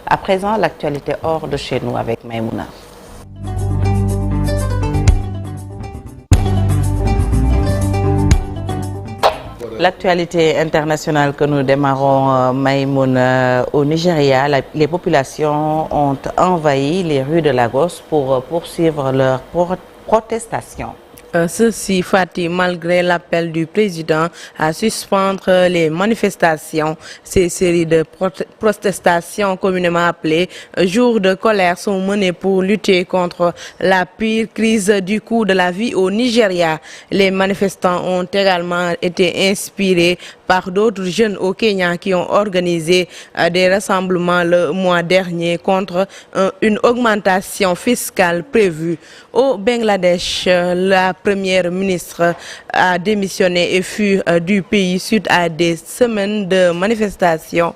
À présent, l'actualité hors de chez nous avec Maïmouna. L'actualité internationale que nous démarrons, Maïmoun, au Nigeria, les populations ont envahi les rues de Lagos pour poursuivre leurs protestations. Ceci, Fatih, malgré l'appel du président à suspendre les manifestations, ces séries de protestations communément appelées jours de colère sont menées pour lutter contre la pire crise du coût de la vie au Nigeria. Les manifestants ont également été inspirés par d'autres jeunes au Kenya qui ont organisé des rassemblements le mois dernier contre une augmentation fiscale prévue. Au Bangladesh, la première ministre a démissionné et fut du pays suite à des semaines de manifestations,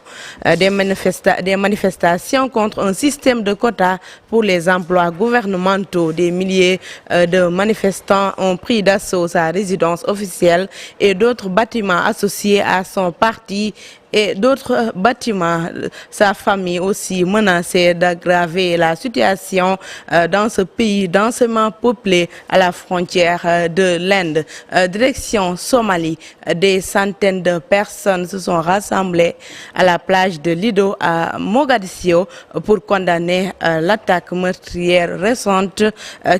des manifestations contre un système de quotas pour les emplois gouvernementaux. Des milliers de manifestants ont pris d'assaut sa résidence officielle et d'autres bâtiments associés à son parti et d'autres bâtiments. Sa famille aussi menacée d'aggraver la situation dans ce pays densément peuplé à la frontière de l'Inde. Direction Somalie, des centaines de personnes se sont rassemblées à la plage de Lido à Mogadiscio pour condamner l'attaque meurtrière récente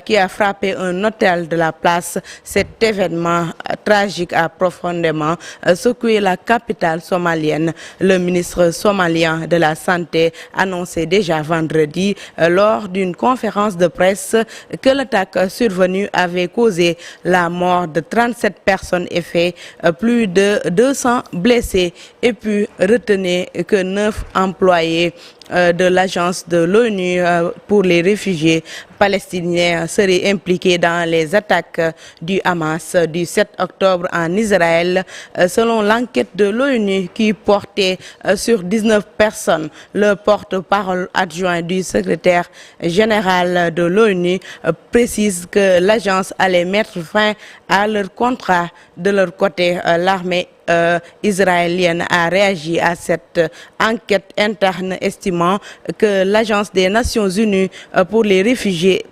qui a frappé un hôtel de la place. Cet événement tragique a profondément secoué la capitale somalienne. Le ministre somalien de la Santé annonçait déjà vendredi lors d'une conférence de presse que l'attaque survenue avait causé la mort de 37 personnes et fait plus de 200 blessés. Et puis retenez que 9 employés de l'agence de l'ONU pour les réfugiés palestiniens seraient impliqués dans les attaques du Hamas du 7 octobre en Israël, selon l'enquête de l'ONU qui portait sur 19 personnes. Le porte-parole adjoint du secrétaire général de l'ONU précise que l'agence allait mettre fin à leur contrat. De leur côté, l'armée israélienne a réagi à cette enquête interne, estimant que l'Agence des Nations Unies pour les réfugiés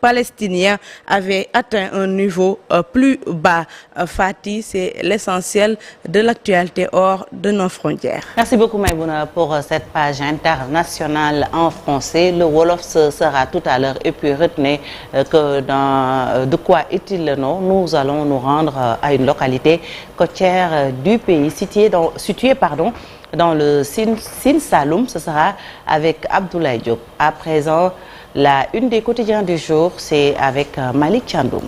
palestiniens avait atteint un niveau plus bas. Fatih, c'est l'essentiel de l'actualité hors de nos frontières. Merci beaucoup Maïmouna pour cette page internationale en français. Le Wolof sera tout à l'heure et puis retenez que dans De quoi est-il le nom, nous allons nous rendre à une localité côtière du pays située dans le Sine Saloum. Ce sera avec Abdoulaye Diop. À présent, la une des quotidiens du jour, c'est avec Malik Chandoum.